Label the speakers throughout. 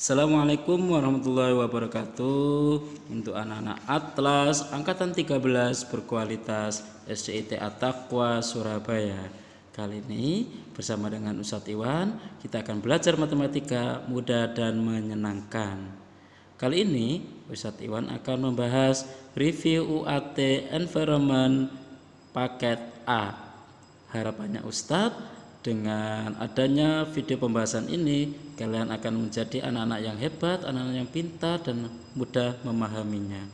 Speaker 1: Assalamualaikum warahmatullahi wabarakatuh. Untuk anak-anak Atlas angkatan 13 berkualitas SDIT At-Taqwa Surabaya. Kali ini bersama dengan Ustadz Iwan kita akan belajar matematika mudah dan menyenangkan. Kali ini Ustadz Iwan akan membahas review UAT Environment paket A. Harapannya Ustadz, dengan adanya video pembahasan ini, kalian akan menjadi anak-anak yang hebat, anak-anak yang pintar dan mudah memahaminya.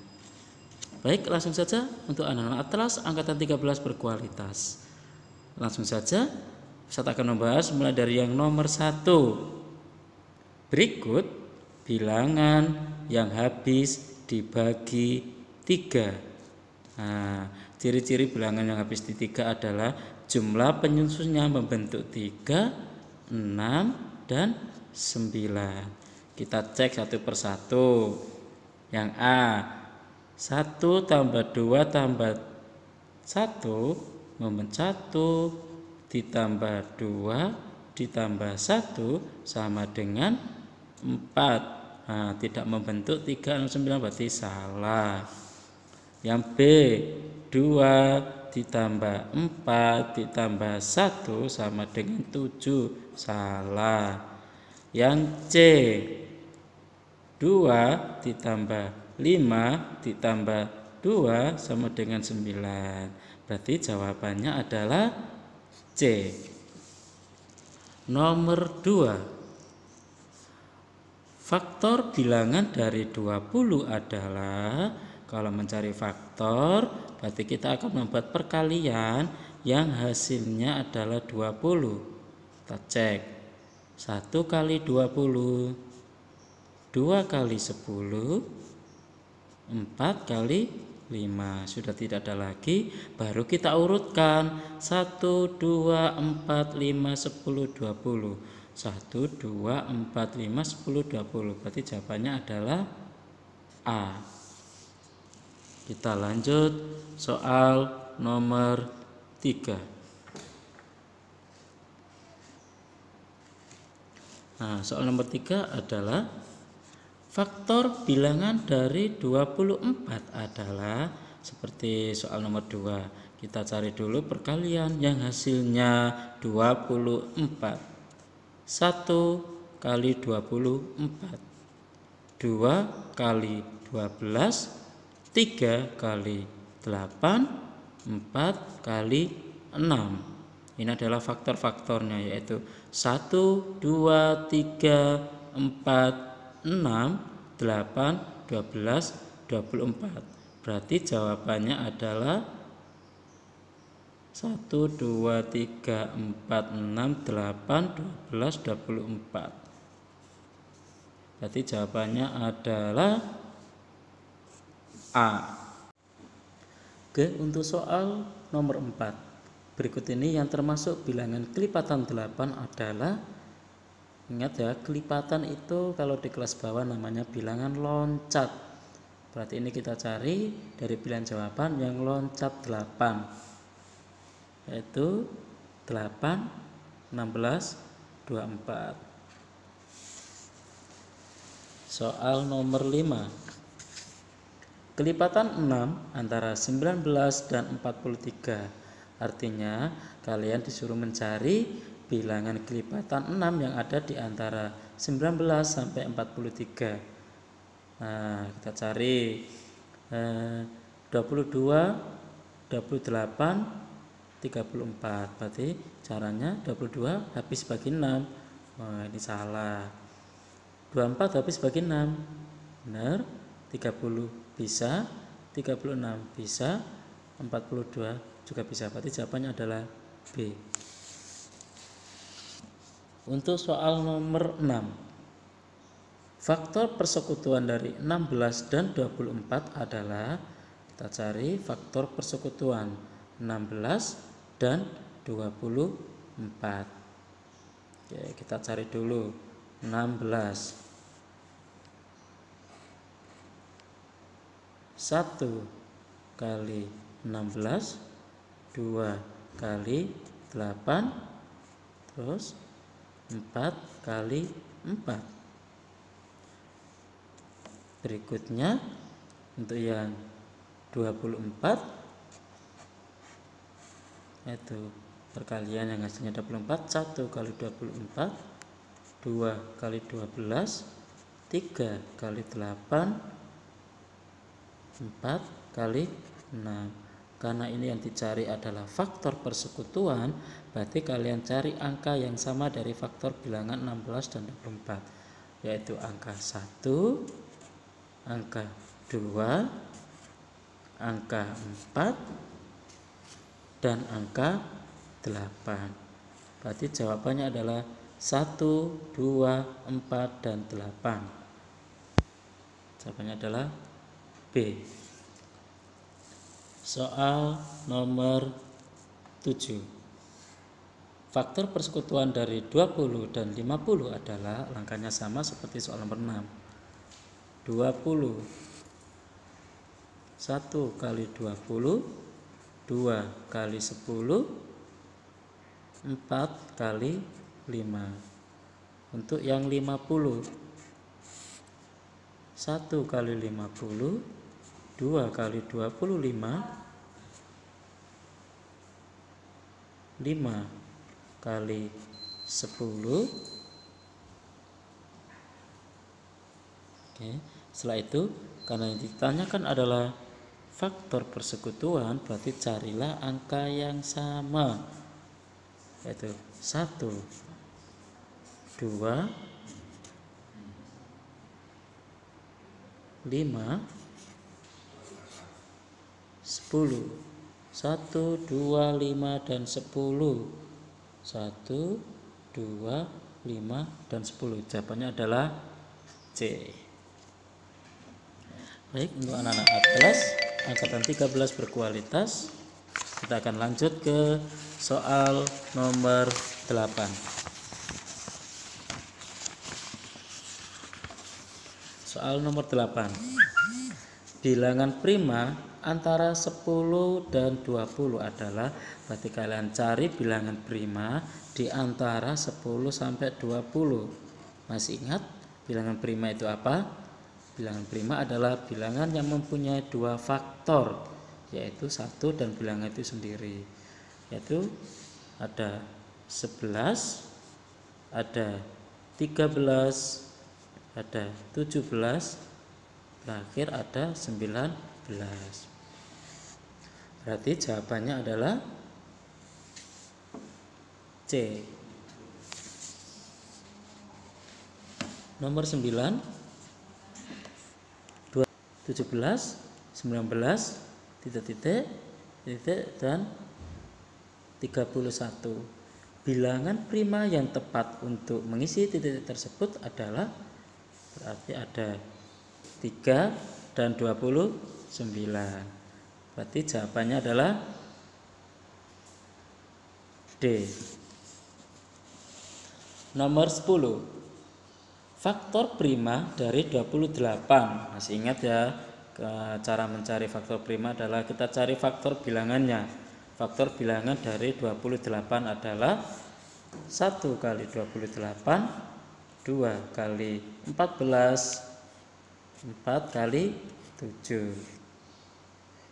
Speaker 1: Baik, langsung saja untuk anak-anak Atlas angkatan 13 berkualitas. Langsung saja, Ustadz akan membahas mulai dari yang nomor 1. Berikut bilangan yang habis dibagi 3. Nah, ciri-ciri bilangan yang habis di 3 adalah jumlah penyusunnya membentuk 3, 6, dan 9. Kita cek satu persatu. Yang A, 1 tambah 2 tambah 1 membentuk 1 ditambah 2 ditambah 1 sama dengan 4. Nah, tidak membentuk 3, 6, 9 berarti salah. Yang B, 2 ditambah 4 ditambah 1 sama dengan 7, salah. Yang C, 2 ditambah 5 ditambah 2 sama dengan 9. Berarti jawabannya adalah C. Nomor 2. Faktor bilangan dari 20 adalah, kalau mencari faktor berarti kita akan membuat perkalian yang hasilnya adalah 20. Kita cek. 1 kali 20, 2 kali 10, 4 kali 5. Sudah tidak ada lagi, baru kita urutkan 1, 2, 4, 5, 10, 20. 1, 2, 4, 5, 10, 20. Berarti jawabannya adalah A. Kita lanjut soal nomor 3. Nah, soal nomor 3 adalah faktor bilangan dari 24 adalah seperti soal nomor 2. Kita cari dulu perkalian yang hasilnya 24. 1 kali 24, 2 kali 12, 3 kali 8, 4 kali 6. Ini adalah faktor-faktornya, yaitu 1, 2, 3, 4, 6, 8, 12, 24. Berarti jawabannya adalah 1, 2, 3, 4, 6, 8, 12, 24. Berarti jawabannya adalah A. Oke, untuk soal nomor 4. Berikut ini yang termasuk bilangan kelipatan 8 adalah, ingat ya, kelipatan itu kalau di kelas bawah namanya bilangan loncat. Berarti ini kita cari dari pilihan jawaban yang loncat 8, yaitu 8, 16, 24. Soal nomor 5. Kelipatan 6 antara 19 dan 43. Artinya kalian disuruh mencari bilangan kelipatan 6 yang ada di antara 19 sampai 43. Nah, kita cari 22, 28, 34. Berarti caranya 22 habis bagi 6. Oh, ini salah. 24 habis bagi 6. Benar. 30 bisa, 36 bisa, 42 juga bisa. Berarti jawabannya adalah B. Untuk soal nomor 6. Faktor persekutuan dari 16 dan 24 adalah, kita cari faktor persekutuan 16 dan 24. Oke, kita cari dulu 16. 1 kali 16, 2 kali 8, terus 4 kali 4. Berikutnya untuk yang 24 itu perkalian yang hasilnya 24, 1 kali 24, 2 kali 12, 3 kali 8, 4 kali 6. Karena ini yang dicari adalah faktor persekutuan, berarti kalian cari angka yang sama dari faktor bilangan 16 dan 24, yaitu angka 1, angka 2, angka 4, dan angka 8. Berarti jawabannya adalah 1, 2, 4, dan 8. Jawabannya adalah B. Soal nomor 7. Faktor persekutuan dari 20 dan 50 adalah, langkahnya sama seperti soal nomor 6. 20, 1 kali 20, 2 kali 10, 4 kali 5. Untuk yang 50, 1 kali 50, 2 kali 25, 5 kali 10. Oke, setelah itu karena yang ditanyakan adalah faktor persekutuan, berarti carilah angka yang sama, yaitu 1, 2, 5, 10. 1, 2, 5, dan 10. 1, 2, 5, dan 10. Jawabannya adalah C. Baik, untuk anak-anak Atlas angkatan 13 berkualitas, kita akan lanjut ke soal nomor 8. Soal nomor 8. Bilangan prima antara 10 dan 20 adalah, berarti kalian cari bilangan prima di antara 10 sampai 20. Masih ingat bilangan prima itu apa? Bilangan prima adalah bilangan yang mempunyai dua faktor, yaitu 1 dan bilangan itu sendiri, yaitu ada 11, ada 13, ada 17, terakhir ada 19. Berarti jawabannya adalah C. Nomor 9, 17, 19, titik, dan 31. Bilangan prima yang tepat untuk mengisi titik tersebut adalah, berarti ada 3 dan 29. Berarti jawabannya adalah D. Nomor 10. Faktor prima dari 28. Masih ingat ya, cara mencari faktor prima adalah kita cari faktor bilangannya. Faktor bilangan dari 28 adalah 1 kali 28, 2 kali 14, 4 kali 7.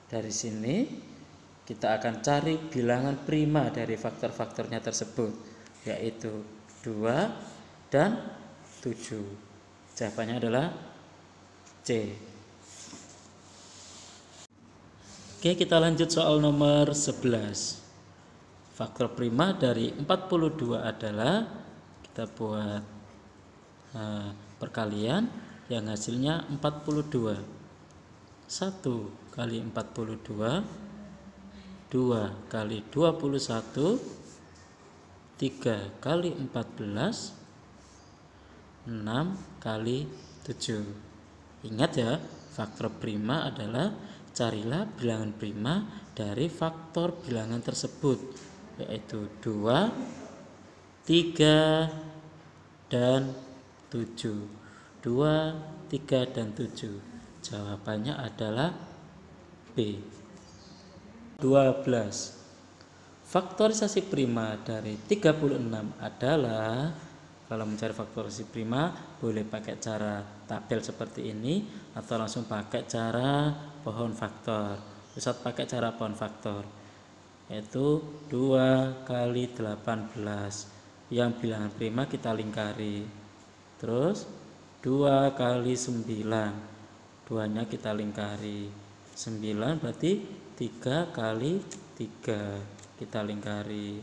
Speaker 1: Dari sini kita akan cari bilangan prima dari faktor-faktornya tersebut, yaitu 2 dan 7. Jawabannya adalah C. Oke, kita lanjut soal nomor 11. Faktor prima dari 42 adalah, kita buat perkalian yang hasilnya 42. 1 kali 42, 2 kali 21, 3 kali 14, 6 kali 7. Ingat ya, faktor prima adalah carilah bilangan prima dari faktor bilangan tersebut, yaitu 2, 3, dan 7. 2, 3, dan 7. Jawabannya adalah B. 12. Faktorisasi prima dari 36 adalah, Kalau mencari faktorisasi prima boleh pakai cara tabel seperti ini atau langsung pakai cara pohon faktor. Ustaz pakai cara pohon faktor, yaitu 2 kali 18. Yang bilangan prima kita lingkari. Terus 2 kali 9. 2-nya kita lingkari. 9 berarti 3 kali 3 kita lingkari.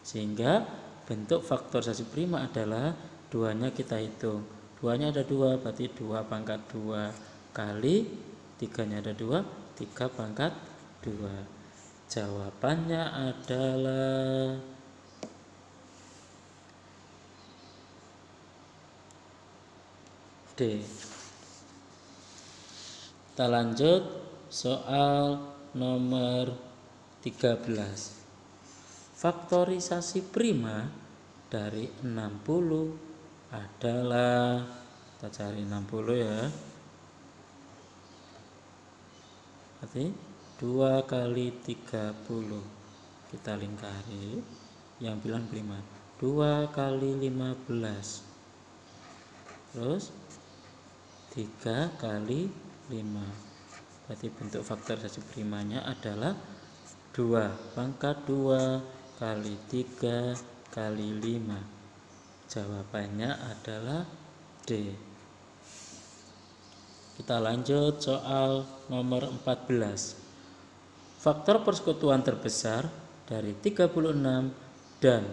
Speaker 1: Sehingga bentuk faktorisasi prima adalah 2-nya kita hitung. 2-nya ada 2 berarti 2 pangkat 2 kali 3-nya ada 2, 3 pangkat 2. Jawabannya adalah D. Kita lanjut soal nomor 13. Faktorisasi prima dari 60 adalah, kita cari 60 ya. Berarti 2 kali 30 kita lingkari. Yang bilang prima 2 kali 15. Terus 3 kali 5. Berarti bentuk faktorisasi primanya adalah 2 pangkat 2 kali 3 kali 5. Jawabannya adalah D. Kita lanjut soal nomor 14. Faktor persekutuan terbesar dari 36 dan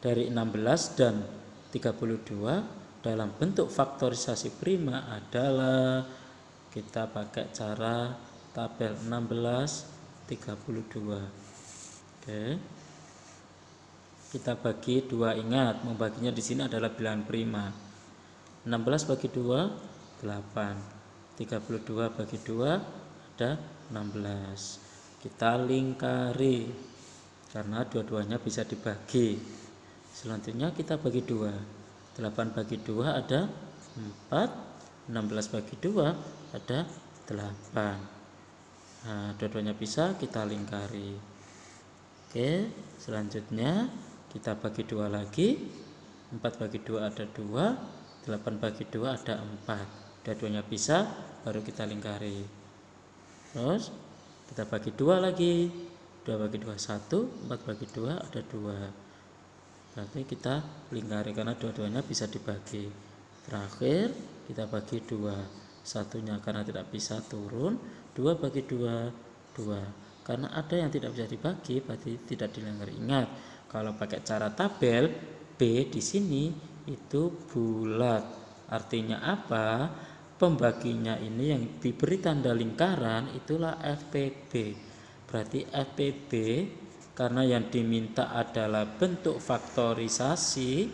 Speaker 1: dari 16 dan 32 dalam bentuk faktorisasi prima adalah, kita pakai cara tabel 16 32. Oke. Kita bagi 2, ingat membaginya di sini adalah bilangan prima. 16 bagi 2 8. 32 bagi 2 ada 16. Kita lingkari karena dua-duanya bisa dibagi. Selanjutnya kita bagi 2. 8 bagi 2 ada 4. 16 bagi 2 ada 8. Nah, dua-duanya bisa kita lingkari. Oke, selanjutnya kita bagi 2 lagi. 4 bagi 2 ada 2. 8 bagi 2 ada 4. Dua-duanya bisa, baru kita lingkari. Terus kita bagi 2 lagi. 2 bagi 2 1. 4 bagi 2 ada 2. Berarti kita lingkari karena dua-duanya bisa dibagi. Terakhir kita bagi 2. Satunya karena tidak bisa turun. 2 bagi 2 2. Karena ada yang tidak bisa dibagi berarti tidak dilingkari. Ingat, kalau pakai cara tabel B di sini itu bulat. Artinya apa? Pembaginya ini yang diberi tanda lingkaran itulah FPB. Berarti FPB karena yang diminta adalah bentuk faktorisasi,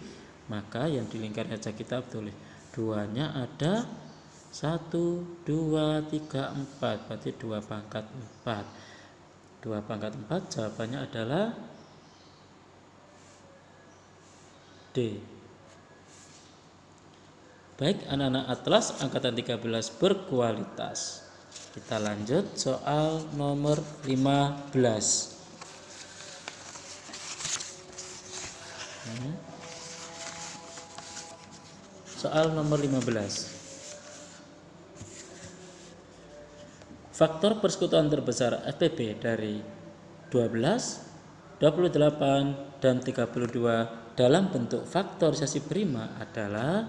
Speaker 1: maka yang dilingkari saja kita tulis 2-nya ada 1, 2, 3, 4. Berarti 2 pangkat 4. 2 pangkat 4 jawabannya adalah D. Baik anak-anak Atlas angkatan 13 berkualitas. Kita lanjut soal nomor 15. Soal nomor 15. Faktor persekutuan terbesar FPB dari 12, 28, dan 32 dalam bentuk faktorisasi prima adalah,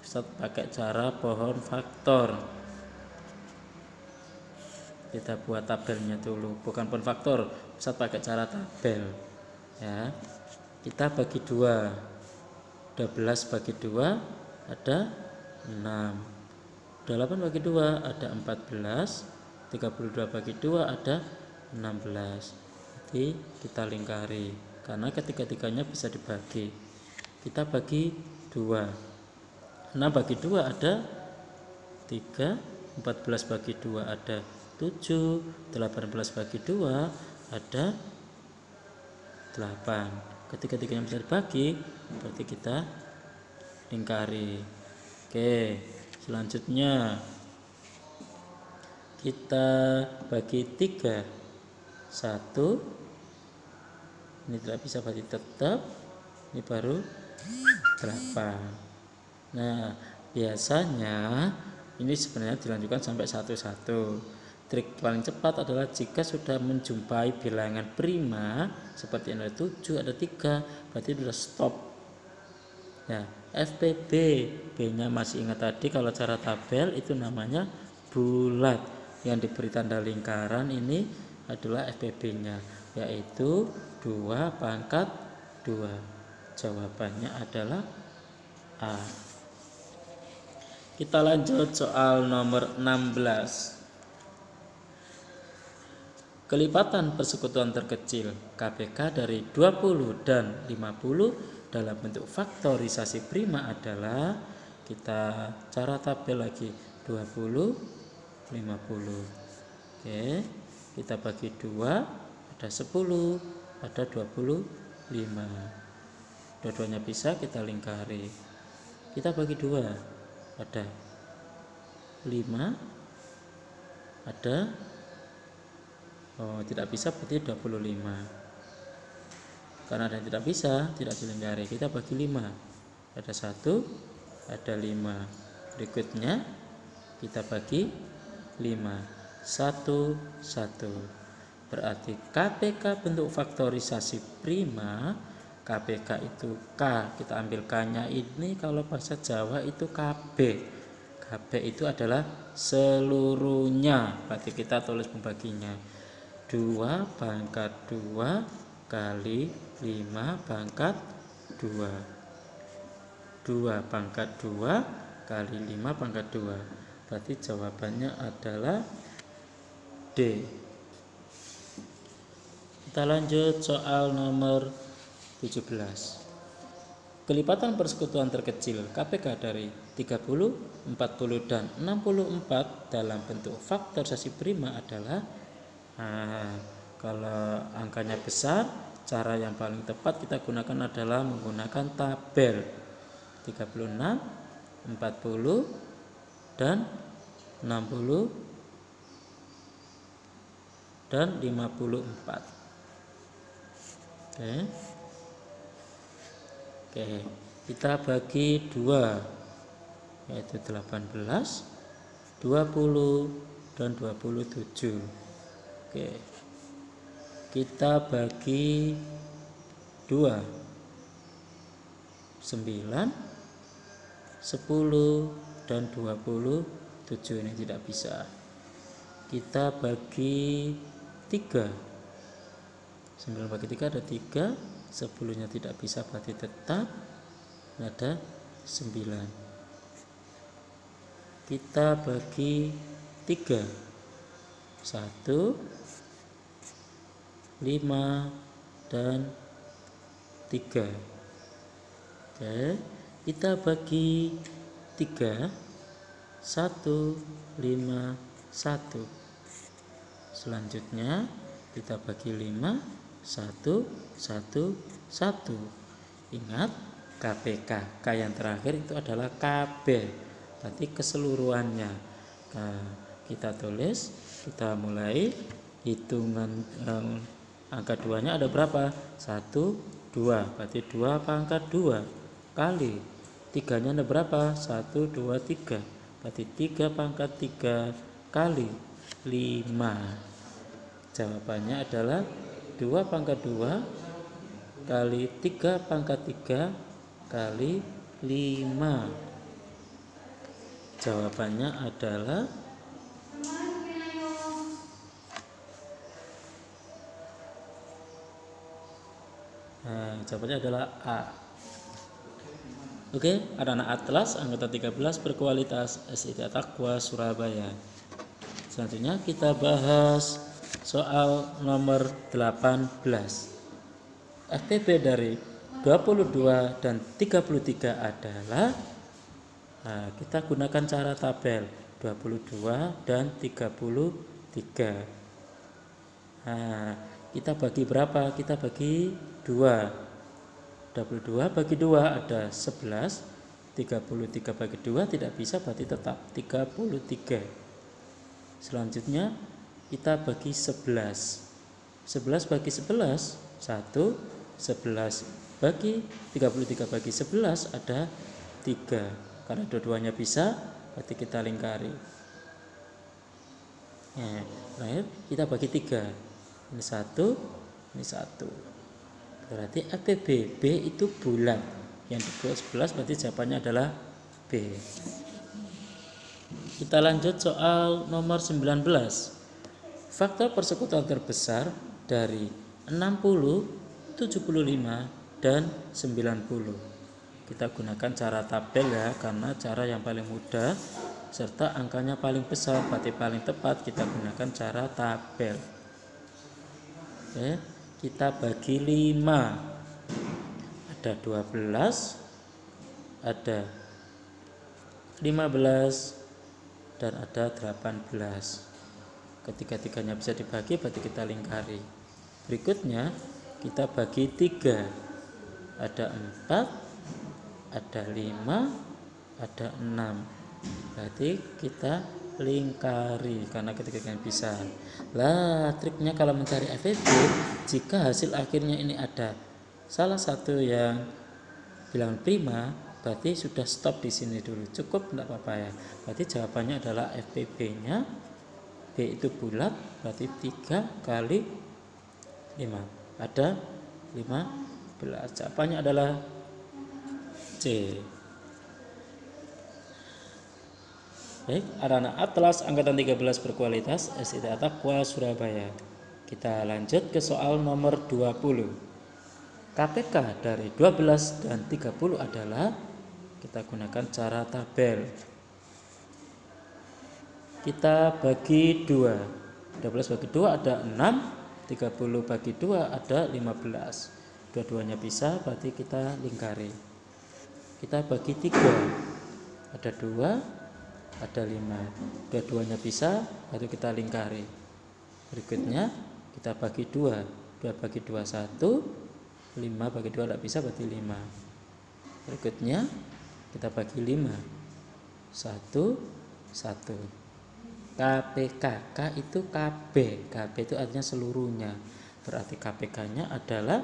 Speaker 1: Ustaz pakai cara pohon faktor. Kita buat tabelnya dulu, bukan pohon faktor, Ustaz pakai cara tabel ya. Kita bagi 2. 12 bagi 2 ada 6. 8 bagi 2 ada 14. 32 bagi 2 ada 16. Jadi kita lingkari karena ketiga-tiganya bisa dibagi. Kita bagi 2. 6 bagi 2 ada 3. 14 bagi 2 ada 7. 18 bagi 2 ada 8. Ketiga-tiganya bisa dibagi, berarti kita lingkari. Oke, selanjutnya kita bagi 3. 1. Ini tidak bisa berarti tetap. Ini baru 8. Nah, biasanya ini sebenarnya dilanjutkan sampai 1-1. Trik paling cepat adalah jika sudah menjumpai bilangan prima seperti ada 7, ada 3, berarti sudah stop. Ya, FPB, B-nya masih ingat tadi kalau cara tabel itu namanya bulat. Yang diberi tanda lingkaran ini adalah FPB-nya, yaitu 2/2. Jawabannya adalah A. Kita lanjut soal nomor 16. Kelipatan persekutuan terkecil KPK dari 20 dan 50 dalam bentuk faktorisasi prima adalah, kita cara tabel lagi, 20, 50. Oke, kita bagi 2, ada 10, ada 25. Dua-duanya bisa kita lingkari. Kita bagi 2, ada 5, ada tidak bisa, berarti 25. Karena ada yang tidak bisa, tidak dilingkari. Kita bagi 5. Ada 1, ada 5. Berikutnya kita bagi 5. 1, 1. Berarti KPK bentuk faktorisasi prima. KPK itu K. Kita ambil K-nya ini kalau bahasa Jawa itu KB. KB itu adalah seluruhnya. Berarti kita tulis pembaginya. 2/2 kali 5/2. 2/2 kali 5/2. Berarti jawabannya adalah D. Kita lanjut soal nomor 17. Kelipatan persekutuan terkecil KPK dari 30, 40, dan 64 dalam bentuk faktorisasi prima adalah, kalau angkanya besar, cara yang paling tepat kita gunakan adalah menggunakan tabel 36, 40, dan 60 dan 54. Oke, kita bagi 2, yaitu 18, 20, dan 27. Oke, kita bagi 2, 9, 10, dan 27. Ini tidak bisa. Kita bagi 3, 9 bagi 3 ada 3, 10-nya tidak bisa, berarti tetap ada 9. Kita bagi 3, 1, 5, dan 3. Oke, kita bagi 3, 1, 5, 1. Selanjutnya kita bagi 5, 1, 1, 1. Ingat, KPK, K yang terakhir itu adalah KB, berarti keseluruhannya. Nah, kita tulis, kita mulai hitungan angka 2-nya ada berapa? 1, 2, berarti 2/2 kali 3-nya ada berapa? 1, 2, 3, berarti 3/3 kali 5. Jawabannya adalah 2/2 kali 3/3 kali 5. Jawabannya adalah jawabannya adalah A. Oke, anak-anak Atlas anggota 13 berkualitas SIT Taqwa Surabaya. Selanjutnya kita bahas soal nomor 18. FPB dari 22 dan 33 adalah, kita gunakan cara tabel 22 dan 33. Kita bagi berapa? Kita bagi 2. 22 bagi 2 ada 11. 33 bagi 2 tidak bisa, berarti tetap 33. Selanjutnya kita bagi 11. 11 bagi 11 1, 11 bagi 33 bagi 11 ada 3. Karena dua-duanya bisa, berarti kita lingkari. Nah, terakhir kita bagi 3. Ini 1, ini 1. Berarti FPB B itu bulat. Yang di 11 berarti jawabannya adalah B. Kita lanjut soal nomor 19. Faktor persekutuan terbesar dari 60, 75, dan 90. Kita gunakan cara tabel ya, karena cara yang paling mudah serta angkanya paling besar, berarti paling tepat kita gunakan cara tabel. Oke, kita bagi 5. Ada 12, ada 15, dan ada 18. Ketiga-tiganya bisa dibagi, berarti kita lingkari. Berikutnya kita bagi 3. Ada 4, ada 5, ada 6. Berarti kita lingkari karena ketiga-tiganya bisa. Lah, triknya kalau mencari FPB, jika hasil akhirnya ini ada salah satu yang bilangan prima, berarti sudah stop di sini dulu. Cukup enggak apa-apa ya. Berarti jawabannya adalah FPB-nya B itu bulat, berarti 3 kali 5. Ada 15. Jawabannya adalah C. Baik, anak-anak Atlas angkatan 13 berkualitas SIT Taqwa Surabaya. Kita lanjut ke soal nomor 20. KPK dari 12 dan 30 adalah, kita gunakan cara tabel. Kita bagi 2. 12 bagi 2 ada 6, 30 bagi 2 ada 15. Dua-duanya bisa, berarti kita lingkari. Kita bagi 3. Ada 2, ada 5. Dua-duanya bisa, baru kita lingkari. Berikutnya kita bagi 2. 2 bagi 2 1, 5 bagi 2 tidak bisa, berarti 5. Berikutnya kita bagi 5. 1, 1. KPK, K itu KB. KB itu artinya seluruhnya. Berarti KPK-nya adalah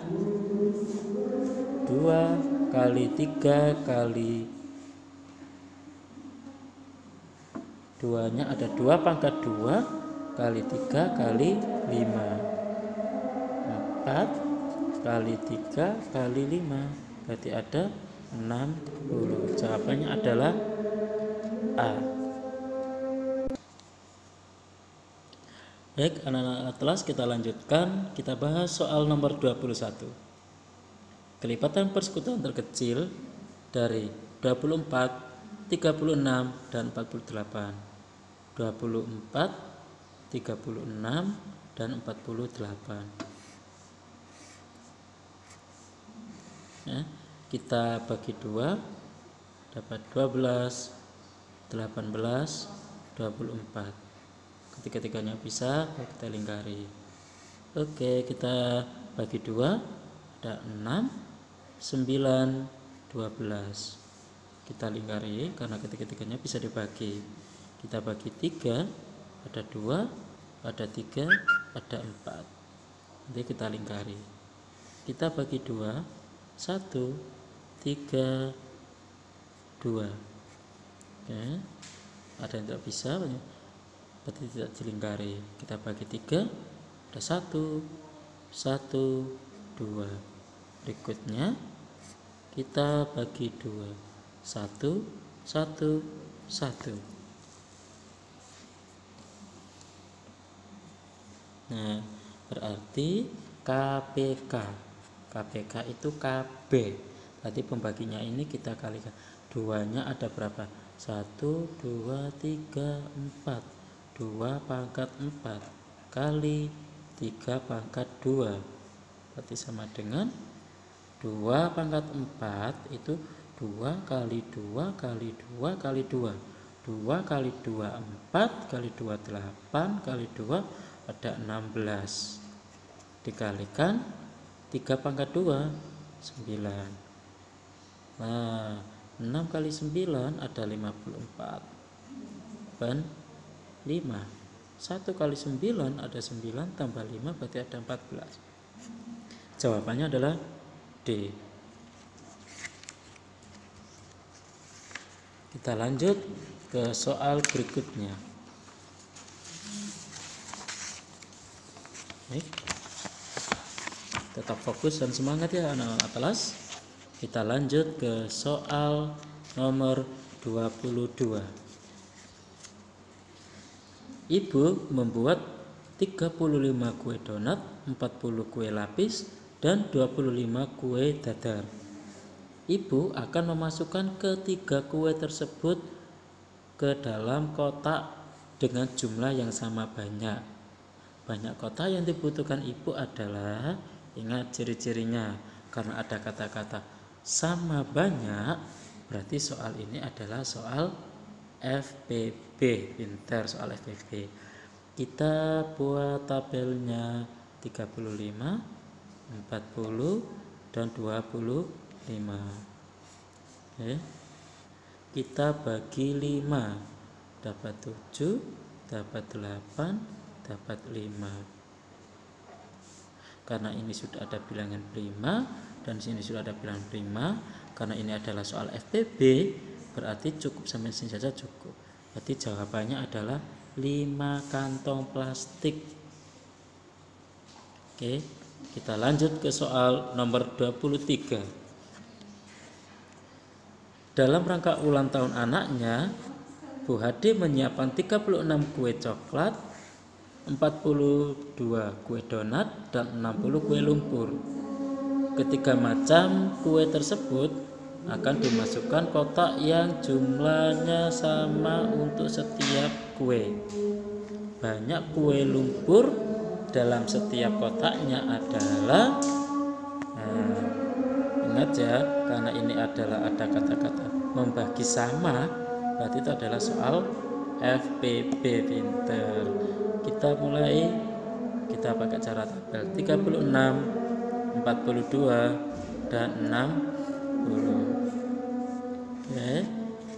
Speaker 1: 2 kali 3 kali 2-nya ada 2 pangkat 2 kali 3 kali 5. 4 kali 3 kali 5. Berarti ada 60. Jawabannya adalah A. Baik, anak-anak Atlas, kita lanjutkan. Kita bahas soal nomor 21. Kelipatan persekutuan terkecil dari 24, 36, dan 48. 24, 36, dan 48. Ya, kita bagi 2, dapat 12, 18, 24. Ketiga-tiganya bisa, kita lingkari. Oke, kita bagi 2, ada 6, 9, 12. Kita lingkari karena ketiga-tiganya bisa dibagi. Kita bagi 3, ada 2, ada 3, ada 4. Nanti kita lingkari. Kita bagi 2, 1, 3, 2. Oke, ada yang tidak bisa, berarti tidak dilingkari. Kita bagi 3, ada 1, 1, 2. Berikutnya kita bagi 2, 1, 1, 1. Nah, berarti KPK. KPK itu KB. Berarti pembaginya ini kita kalikan. 2-nya ada berapa? 1, 2, 3, 4. 2 pangkat 4 kali 3 pangkat 2. Berarti sama dengan 2 pangkat 4 itu 2 kali 2 kali 2 kali 2. 2 kali 2 4 kali 2 8 kali 2 ada 16. Dikalikan 3 pangkat 2 9. Nah, 6 kali 9 ada 54. Dan 5. 1 kali 9 ada 9 tambah 5 berarti ada 14. Jawabannya adalah D. Kita lanjut ke soal berikutnya. Baik. Tetap fokus dan semangat ya anak-anak kelas. Kita lanjut ke soal nomor 22. Ibu membuat 35 kue donat, 40 kue lapis, dan 25 kue dadar. Ibu akan memasukkan ketiga kue tersebut ke dalam kotak dengan jumlah yang sama banyak. Banyak kotak yang dibutuhkan ibu adalah, ingat ciri-cirinya, karena ada kata-kata sama banyak, berarti soal ini adalah soal FPB, pintar soal FPB. Kita buat tabelnya 35, 40, dan 25. Oke. Kita bagi 5, dapat 7, dapat 8, dapat 5. Karena ini sudah ada bilangan prima dan sini sudah ada bilangan prima, karena ini adalah soal FPB, berarti cukup sampai sini saja cukup. Berarti jawabannya adalah 5 kantong plastik. Oke, kita lanjut ke soal nomor 23. Dalam rangka ulang tahun anaknya, Bu Hadi menyiapkan 36 kue coklat, 42 kue donat, dan 60 kue lumpur. Ketiga macam kue tersebut akan dimasukkan kotak yang jumlahnya sama untuk setiap kue. Banyak kue lumpur dalam setiap kotaknya adalah, ingat ya, karena ini adalah ada kata-kata membagi sama, berarti itu adalah soal FPB, pinter. Kita mulai, kita pakai cara tabel 36, 42, dan 60. Oke,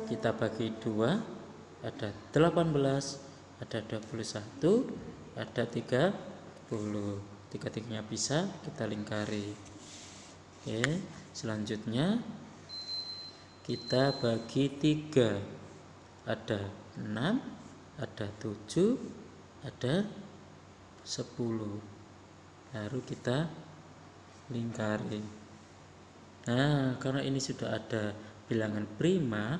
Speaker 1: kita bagi 2, ada 18, ada 21, ada 30. Tiga-tiganya bisa kita lingkari. Oke, selanjutnya kita bagi 3, ada 6, ada 7, ada 10. Baru kita lingkari. Nah, karena ini sudah ada bilangan prima,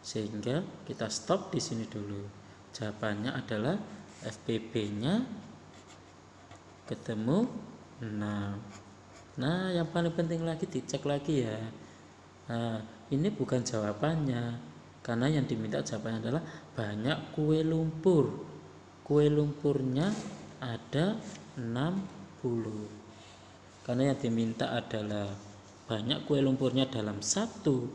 Speaker 1: sehingga kita stop di sini dulu. Jawabannya adalah FPB-nya ketemu 6. Nah, yang paling penting lagi dicek lagi ya. Ini bukan jawabannya, karena yang diminta jawabannya adalah banyak kue lumpur. Kue lumpurnya ada 60. Karena yang diminta adalah banyak kue lumpurnya dalam satu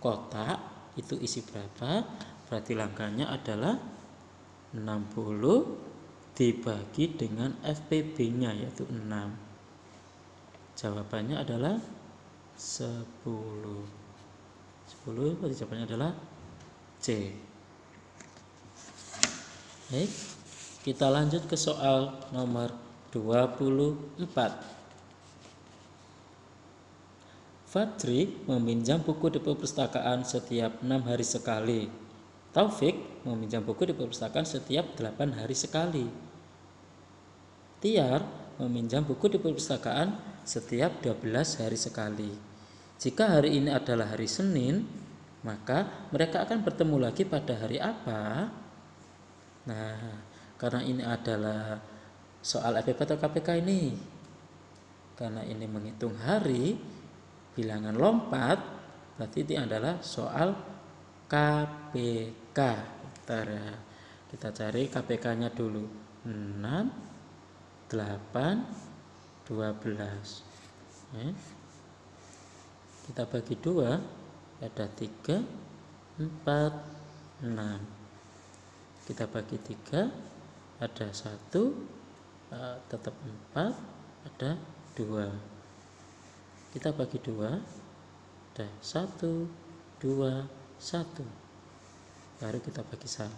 Speaker 1: kotak, itu isi berapa? Berarti langkahnya adalah 60 dibagi dengan FPB-nya, yaitu 6. Jawabannya adalah 10. 10, berarti jawabannya adalah C. Baik, kita lanjut ke soal nomor 24. Fadri meminjam buku di perpustakaan setiap 6 hari sekali. Taufik meminjam buku di perpustakaan setiap 8 hari sekali. Tiar meminjam buku di perpustakaan setiap 12 hari sekali. Jika hari ini adalah hari Senin, maka mereka akan bertemu lagi pada hari apa? Nah, karena ini adalah soal FPB atau KPK ini, karena ini menghitung hari, bilangan lompat, berarti ini adalah soal KPK. Bentar ya, kita cari KPK-nya dulu. 6, 8, 12. Kita bagi 2, ada 3, 4, 6. Kita bagi 3, ada 1, tetap 4, ada 2. Kita bagi 2, ada 1, 2, 1. Baru kita bagi 2,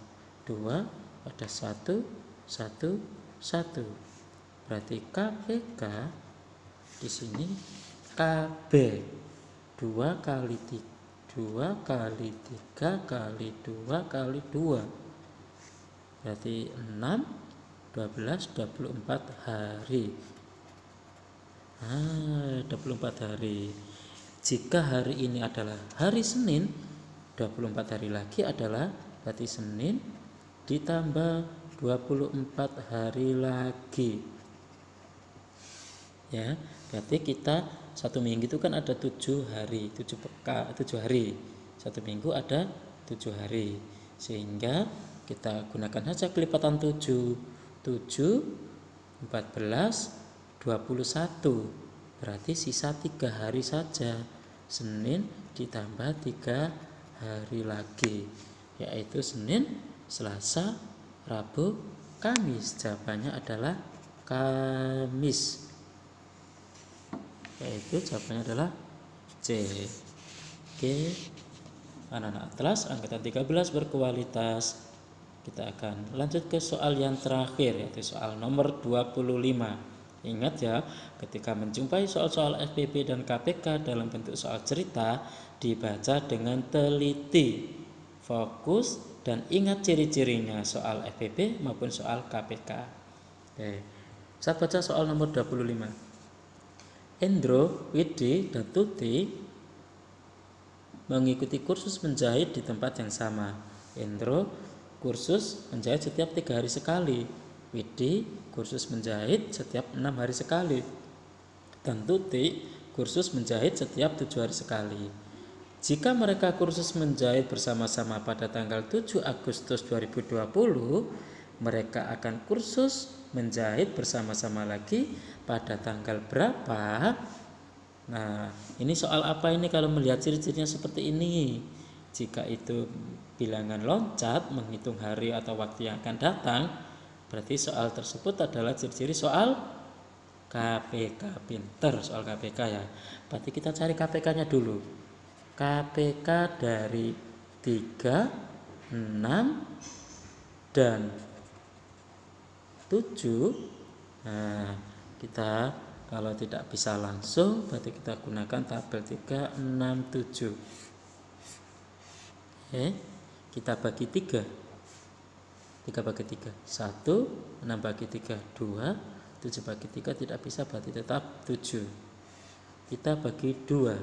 Speaker 1: ada 1, 1, 1. Berarti KPK di sini KB 2 kali 3, 2 kali 3 kali 2 kali 2. Berarti 6, 12, 24 hari. 24 hari. Jika hari ini adalah hari Senin, 24 hari lagi adalah berarti Senin ditambah 24 hari lagi. Ya, berarti kita satu minggu itu kan ada 7 hari, 7 hari. Satu minggu ada 7 hari. Sehingga kita gunakan saja kelipatan 7. 7, 14, 21. Berarti sisa 3 hari saja. Senin ditambah 3 hari lagi, yaitu Senin, Selasa, Rabu, Kamis. Jawabannya adalah Kamis. Yaitu jawabannya adalah C. Oke. Anak-anak Atlas angkatan 13 berkualitas. Kita akan lanjut ke soal yang terakhir, yaitu soal nomor 25. Ingat ya, ketika menjumpai soal-soal FPP dan KPK dalam bentuk soal cerita, dibaca dengan teliti, fokus, dan ingat ciri-cirinya soal FPP maupun soal KPK. Oke. Saya baca soal nomor 25. Endro, Widi, dan Tuti mengikuti kursus menjahit di tempat yang sama. Endro kursus menjahit setiap 3 hari sekali. Widi kursus menjahit setiap 6 hari sekali. Dan Tuti kursus menjahit setiap 7 hari sekali. Jika mereka kursus menjahit bersama-sama pada tanggal 7 Agustus 2020, mereka akan kursus menjahit bersama-sama lagi pada tanggal berapa? Nah, ini soal apa ini kalau melihat ciri-cirinya seperti ini? Jika itu bilangan loncat, menghitung hari atau waktu yang akan datang, berarti soal tersebut adalah ciri-ciri soal KPK. Pinter soal KPK ya. Berarti kita cari KPK-nya dulu. KPK dari 3, 6, dan 7. Nah, kita kalau tidak bisa langsung, berarti kita gunakan tabel 3, 6, 7. Kita bagi 3. 3 bagi 3, 1, 6 bagi 3, 2, 7 bagi 3 tidak bisa, berarti tetap 7. Kita bagi 2,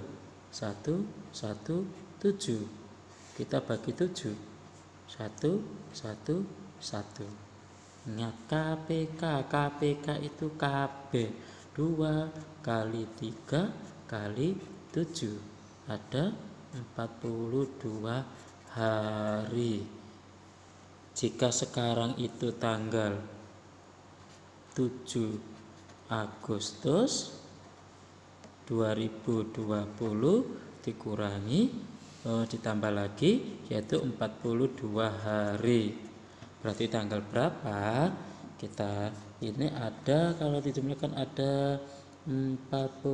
Speaker 1: 1, 1, 7. Kita bagi 7, 1, 1, 1. Ingat KPK itu KB, 2 kali 3 kali 7. Ada 42 hari. Jika sekarang itu tanggal 7 Agustus 2020 dikurangi ditambah lagi, yaitu 42 hari. Berarti tanggal berapa? Kita ini ada, kalau dijumlahkan ada 49,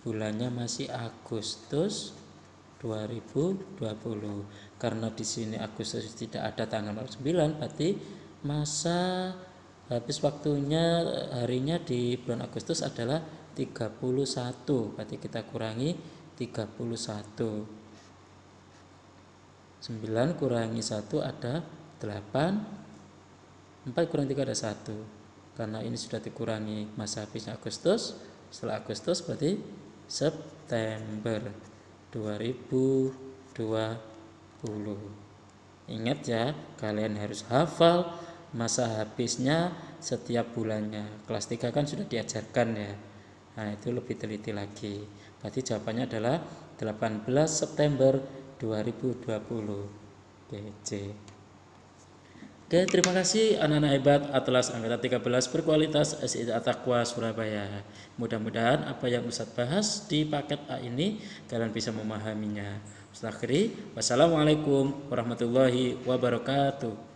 Speaker 1: bulannya masih Agustus 2020. Karena di sini Agustus tidak ada tanggal 9, berarti masa habis waktunya harinya di bulan Agustus adalah 31. Berarti kita kurangi 31. 9 kurangi 1 ada 8. 4 kurangi 3 ada 1. Karena ini sudah dikurangi masa habisnya Agustus. Setelah Agustus berarti September 2020. Ingat ya, kalian harus hafal masa habisnya setiap bulannya. Kelas 3 kan sudah diajarkan ya. Nah, itu lebih teliti lagi. Berarti jawabannya adalah 18 September 2020. C. Oke, terima kasih anak-anak hebat Atlas angkatan 13 berkualitas SIT At-Taqwa Surabaya. Mudah-mudahan apa yang Ustadz bahas di paket A ini kalian bisa memahaminya. Wassalamualaikum warahmatullahi wabarakatuh.